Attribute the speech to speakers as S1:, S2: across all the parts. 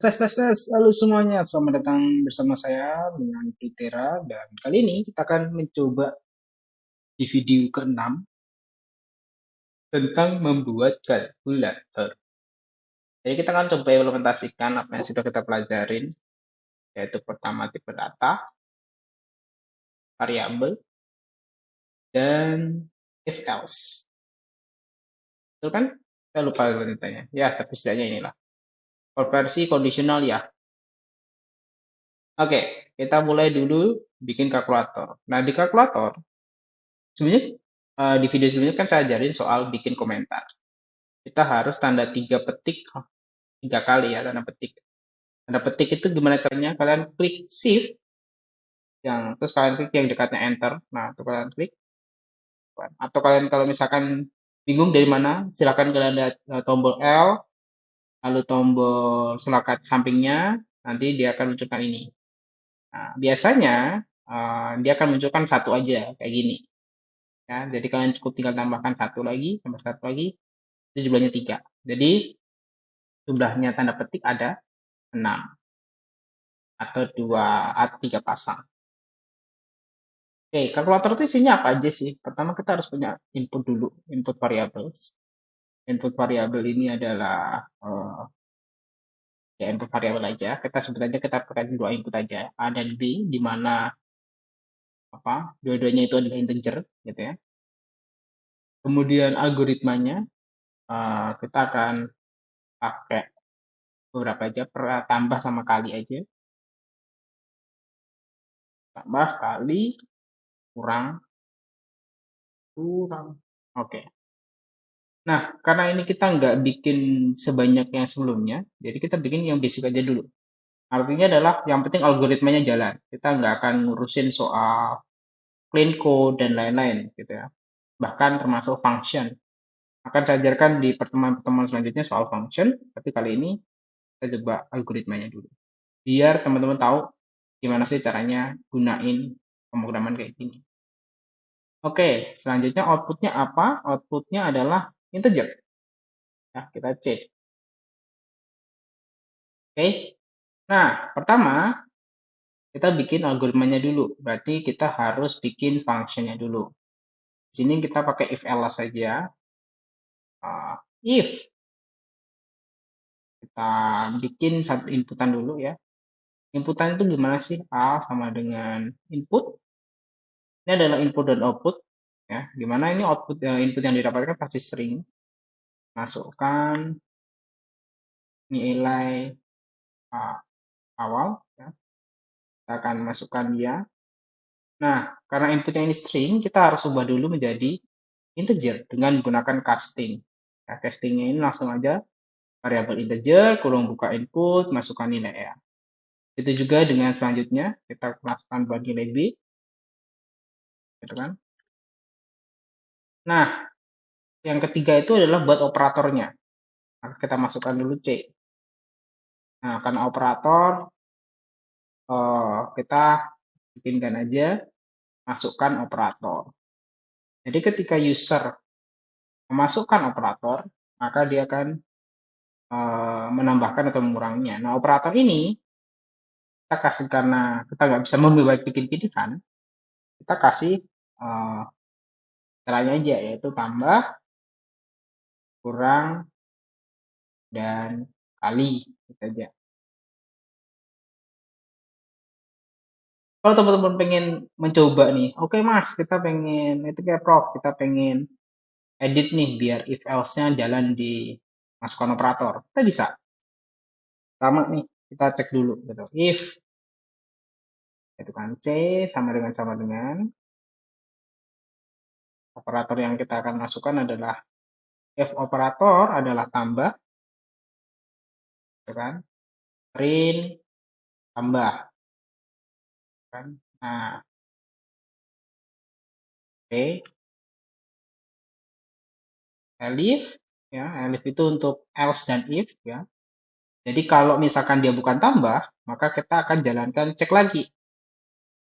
S1: Tes, tes, tes. Halo semuanya, selamat datang bersama saya dengan Pritera. Dan kali ini kita akan mencoba di video ke-6 tentang membuat kalkulator. Jadi kita akan coba implementasikan apa yang sudah kita pelajarin, yaitu pertama tipe data, variabel, dan if else. Itu kan? Saya lupa tanya. Ya, tapi setidaknya inilah. Versi kondisional ya. Oke, kita mulai dulu bikin kalkulator. Nah, di kalkulator, sebenarnya di video sebelumnya kan saya ajarin soal bikin komentar. Kita harus tanda 3 petik 3 kali ya, tanda petik. Tanda petik itu gimana caranya? Kalian klik shift, terus kalian klik yang dekatnya enter. Nah, itu kalian klik. Atau kalian kalau misalkan bingung dari mana, silakan kalian lihat tombol L, lalu tombol selakat sampingnya, nanti dia akan munculkan ini. Nah, biasanya dia akan munculkan satu aja, kayak gini. Ya, jadi kalian cukup tinggal tambahkan satu lagi, tambah satu lagi, itu jumlahnya 3. Jadi jumlahnya tanda petik ada 6 atau 3 pasang. Oke, kalkulator itu isinya apa aja sih? Pertama kita harus punya input dulu, input variables. Input variabel ini adalah ya input variabel aja. Kita sebut aja kita pakai 2 input aja, A dan B, di mana dua-duanya itu adalah integer, gitu ya. Kemudian algoritmanya kita akan pakai beberapa aja, tambah sama kali aja. Tambah, kali, kurang. Oke. Nah, karena ini kita nggak bikin sebanyak yang sebelumnya, jadi kita bikin yang basic aja dulu. Artinya adalah yang penting algoritmanya jalan. Kita nggak akan ngurusin soal clean code dan lain-lain, gitu ya. Bahkan termasuk function. Akan saya ajarkan di pertemuan-pertemuan selanjutnya soal function, tapi kali ini kita coba algoritmanya dulu. Biar teman-teman tahu gimana sih caranya gunain pemrograman kayak gini. Oke, selanjutnya outputnya apa? Outputnya adalah integer. Nah, kita cek. Oke. Nah, pertama kita bikin algoritmanya dulu. Berarti kita harus bikin functionnya dulu. Di sini kita pakai if else saja. If kita bikin satu inputan dulu ya. Inputan itu gimana sih? A sama dengan input. Ini adalah input dan output. Ya, gimana ini output input yang didapatkan pasti string. Masukkan nilai awal. Ya. Kita akan masukkan dia. Nah, karena inputnya ini string, kita harus ubah dulu menjadi integer dengan menggunakan casting. Nah, castingnya ini langsung aja variabel integer, kurung buka input, masukkan nilai ya. Itu juga dengan selanjutnya, kita masukkan buat nilai B. Gitu kan. Nah, yang ketiga itu adalah buat operatornya. Maka kita masukkan dulu C. Nah, karena operator, kita bikinkan aja, masukkan operator. Jadi ketika user memasukkan operator, maka dia akan menambahkan atau menguranginya. Nah, operator ini kita kasih karena kita nggak bisa membuat bikin pilihan, kita kasih caranya aja, yaitu tambah, kurang, dan kali saja. Kalau teman-teman pengen mencoba nih, oke mas, kita pengen itu kayak Prof, kita pengen edit nih biar if else-nya jalan di masukkan operator, kita bisa. Pertama nih, kita cek dulu gitu. If itu kan C sama dengan operator yang kita akan masukkan adalah if operator adalah tambah, gitu kan? Print tambah, kan? Nah, oke. Elif, ya, elif itu untuk else dan if, ya. Jadi kalau misalkan dia bukan tambah, maka kita akan jalankan cek lagi,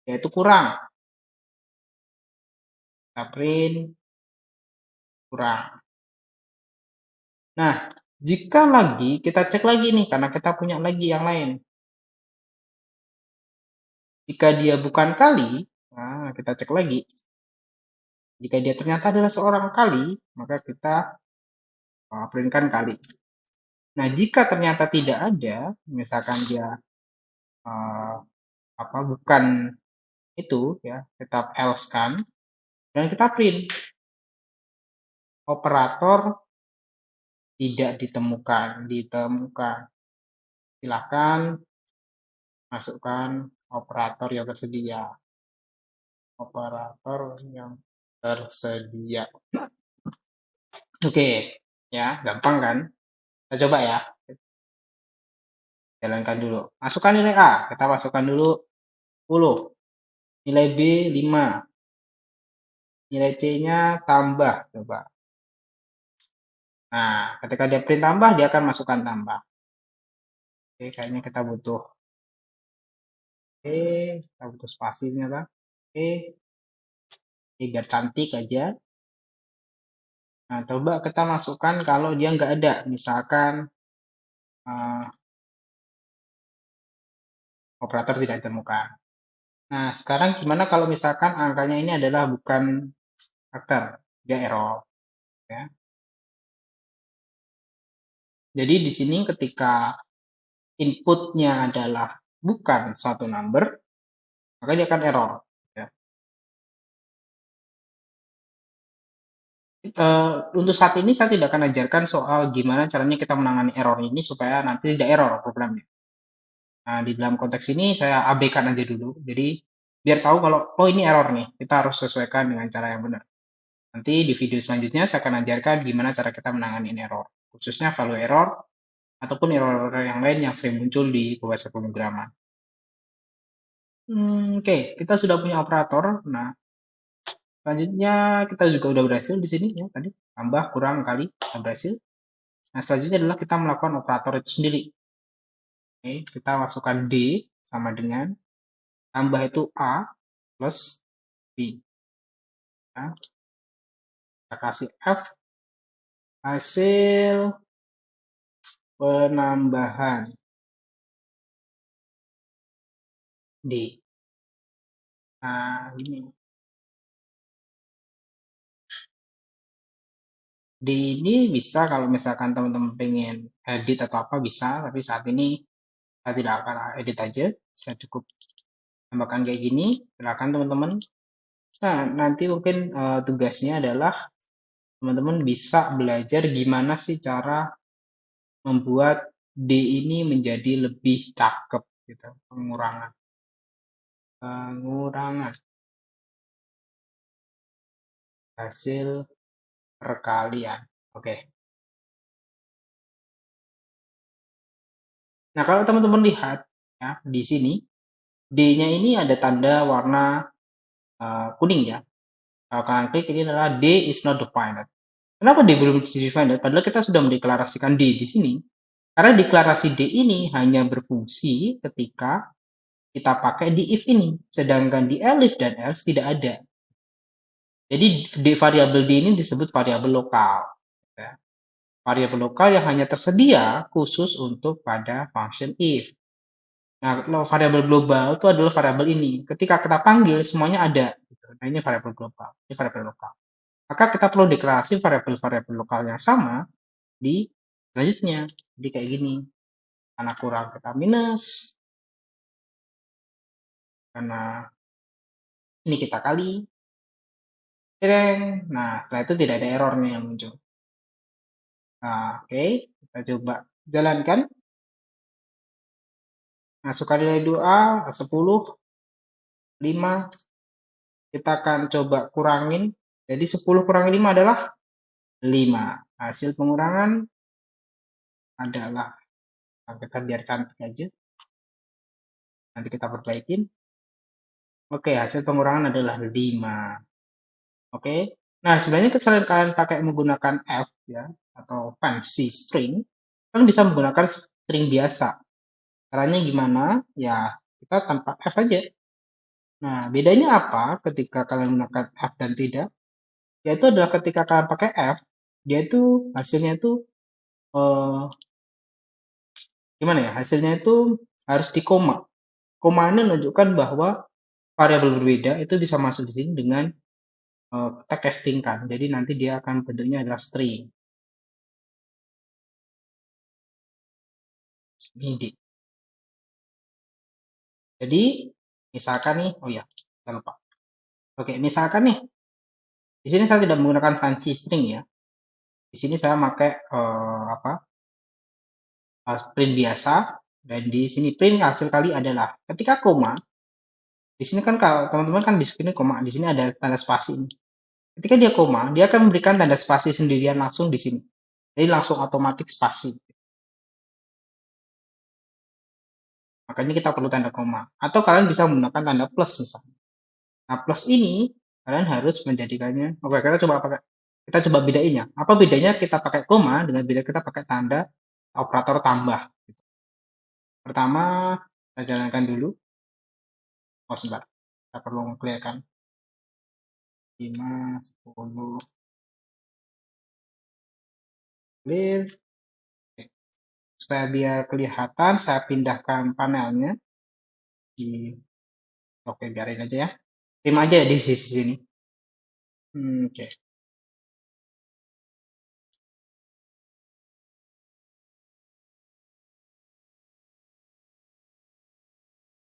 S1: yaitu kurang. Kita print kurang. Nah, Jika lagi, kita cek lagi nih, karena kita punya lagi yang lain. Jika dia bukan kali, nah kita cek lagi. Jika dia ternyata adalah seorang kali, maka kita printkan kali. Nah, jika ternyata tidak ada, misalkan dia bukan itu, ya, kita else kan, dan kita print operator tidak ditemukan. Silakan masukkan operator yang tersedia. Operator yang tersedia. Oke, ya, gampang kan? Kita coba ya. Jalankan dulu. Masukkan nilai A. Kita masukkan dulu 10. Nilai B 5. Nilai C-nya tambah. Coba. Nah, ketika dia print tambah, dia akan masukkan tambah. Oke, kayaknya kita butuh. Oke, kita butuh spasi ternyata. Oke, biar cantik aja. Nah, coba kita masukkan kalau dia nggak ada. Misalkan operator tidak ditemukan. Nah, sekarang gimana kalau misalkan angkanya ini adalah bukan karakter, dia error. Ya. Jadi di sini ketika inputnya adalah bukan suatu number, maka dia akan error. Ya. Untuk saat ini saya tidak akan ajarkan soal gimana caranya kita menangani error ini supaya nanti tidak error programnya. Nah, di dalam konteks ini saya abaikan aja dulu. Jadi biar tahu kalau oh ini error nih, kita harus sesuaikan dengan cara yang benar. Nanti di video selanjutnya saya akan ajarkan gimana cara kita menangani error, khususnya value error ataupun error yang lain yang sering muncul di bahasa pemrograman. Oke, kita sudah punya operator. Nah, selanjutnya kita juga udah berhasil di sini ya tadi tambah kurang kali kita berhasil. Nah, selanjutnya adalah kita melakukan operator itu sendiri. Oke, kita masukkan D sama dengan tambah itu A plus B. Nah, kita kasih F hasil penambahan D. Nah, ini D ini bisa kalau misalkan teman-teman pengen edit atau apa bisa, tapi saat ini saya tidak akan edit aja, saya cukup tambahkan kayak gini. Silakan teman-teman. Nah, nanti mungkin tugasnya adalah teman-teman bisa belajar gimana sih cara membuat D ini menjadi lebih cakep gitu, pengurangan hasil perkalian. Oke. Nah, kalau teman-teman lihat ya di sini D-nya ini ada tanda warna kuning ya. Kalau kalian klik ini adalah D is not defined. Kenapa D belum defined? Padahal kita sudah mendeklarasikan D di sini. Karena deklarasi D ini hanya berfungsi ketika kita pakai di if ini. Sedangkan di elif dan else tidak ada. Jadi variabel D ini disebut variabel lokal. Ya. Variabel lokal yang hanya tersedia khusus untuk pada function if. Nah, variabel global itu adalah variabel ini. Ketika kita panggil, semuanya ada. Nah, ini variabel global. Ini variabel lokal. Maka kita perlu deklarasi variabel-variabel lokal yang sama di selanjutnya. Jadi kayak gini. Karena kurang kita minus. Karena ini kita kali. Nah, setelah itu tidak ada errornya yang muncul. Nah, oke. Kita coba jalankan. Masukkan nilai 2A, 10, 5. Kita akan coba kurangin. Jadi 10 kurangi 5 adalah 5. Hasil pengurangan adalah, kita biar cantik aja. Nanti kita perbaikin. Oke, hasil pengurangan adalah 5. Oke. Nah, sebenarnya selain kalian pakai menggunakan F ya atau fancy string, kalian bisa menggunakan string biasa. Caranya gimana? Ya, kita tanpa F aja. Nah, bedanya apa ketika kalian menggunakan F dan tidak? Yaitu adalah ketika kalian pakai F, dia itu hasilnya itu eh, gimana ya, hasilnya itu harus di koma. Koma ini menunjukkan bahwa variabel berbeda itu bisa masuk di sini dengan kita castingkan. Jadi nanti dia akan bentuknya adalah string. Ini. Jadi misalkan nih, oh ya, saya lupa. Oke, misalkan nih, di sini saya tidak menggunakan fancy string ya. Di sini saya pakai print biasa, dan di sini print hasil kali adalah ketika koma. Di sini kan kalau teman-teman kan di sini koma, di sini ada tanda spasi ini. Ketika dia koma, dia akan memberikan tanda spasi sendirian langsung di sini. Jadi langsung otomatis spasi. Makanya kita perlu tanda koma. Atau kalian bisa menggunakan tanda plus misalnya. Nah, plus ini kalian harus menjadikannya. Oke, kita coba bedain ya. Apa bedanya kita pakai koma dengan beda kita pakai tanda operator tambah. Pertama, kita jalankan dulu. Oh, sebentar. Kita perlu mengclearkan 5, 10. Clear. Oke. Supaya biar kelihatan, saya pindahkan panelnya. Oke, biarin aja ya. 5 aja ya di sisi sini. Oke.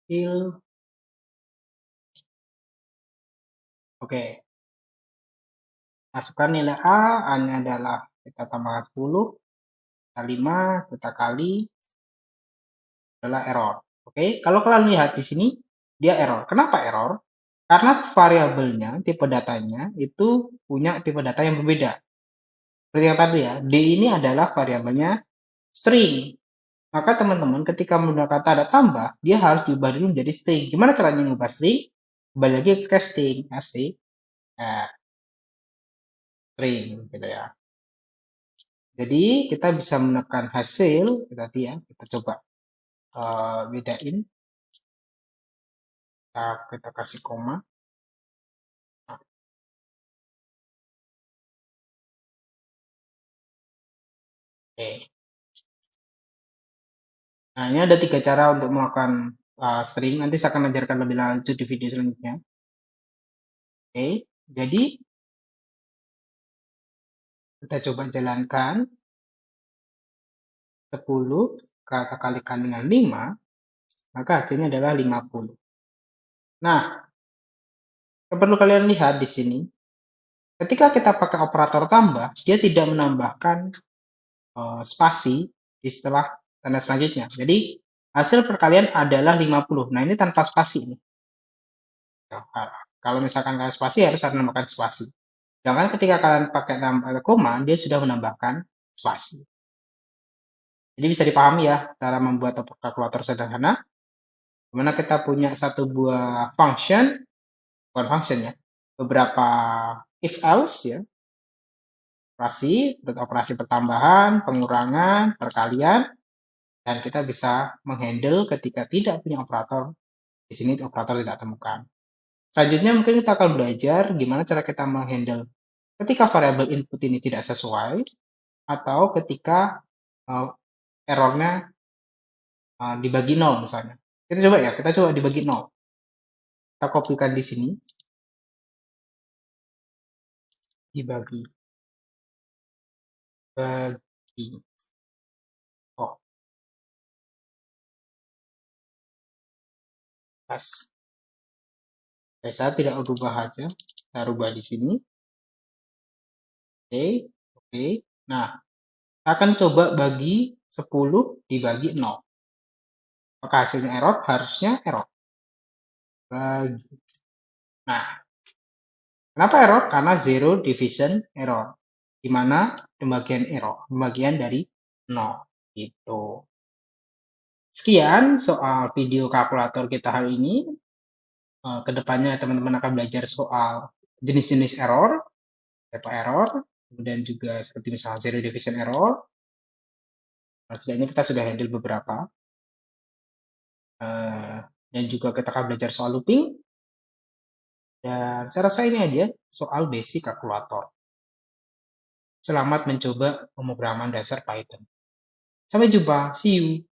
S1: Fill. Oke. Masukkan nilai A-nya adalah kita tambahkan 10, kita 5, kita kali adalah error. Oke, kalau kalian lihat di sini dia error. Kenapa error? Karena variabelnya, tipe datanya itu punya tipe data yang berbeda. Seperti yang tadi ya, D ini adalah variabelnya string. Maka teman-teman ketika menggunakan tanda tambah, dia harus diubah dulu menjadi string. Gimana caranya mengubah string? Kembali lagi ke casting, string, string gitu ya. Jadi kita bisa menekan hasil tadi ya, kita coba bedain. Kita kasih koma. Oke. Nah, ini ada 3 cara untuk melakukan string. Nanti saya akan ajarkan lebih lanjut di video selanjutnya. Oke, jadi kita coba jalankan 10 kita kalikan dengan 5, maka hasilnya adalah 50. Nah, yang perlu kalian lihat di sini, ketika kita pakai operator tambah, dia tidak menambahkan spasi di setelah tanda selanjutnya. Jadi hasil perkalian adalah 50. Nah, ini tanpa spasi ini. Kalau misalkan kalian spasi harus ada menambahkan spasi. Sedangkan ketika kalian pakai koma, dia sudah menambahkan spasi. Jadi bisa dipahami ya cara membuat kalkulator sederhana. Dimana kita punya satu buah function, bukan function ya, beberapa if else ya, operasi pertambahan, pengurangan, perkalian, dan kita bisa menghandle ketika tidak punya operator. Di sini operator tidak temukan. Selanjutnya mungkin kita akan belajar gimana cara kita menghandle ketika variabel input ini tidak sesuai atau ketika errornya dibagi 0 misalnya. Kita coba dibagi 0. Kita kopikan di sini. Dibagi. Bagi. Oh, pas. Saya tidak rubah aja. Saya rubah di sini. Oke. Oke. Nah, akan coba bagi 10 dibagi 0. Maka hasilnya error, harusnya error. Bagi. Nah, kenapa error? Karena zero division error. Di mana pembagian error, pembagian dari 0. Gitu. Sekian soal video kalkulator kita hari ini. Kedepannya teman-teman akan belajar soal jenis-jenis error, type error, kemudian juga seperti misalnya zero division error. Setidaknya kita sudah handle beberapa. Dan juga kita akan belajar soal looping. Dan saya rasa ini aja soal basic kalkulator. Selamat mencoba pemrograman dasar Python. Sampai jumpa, see you.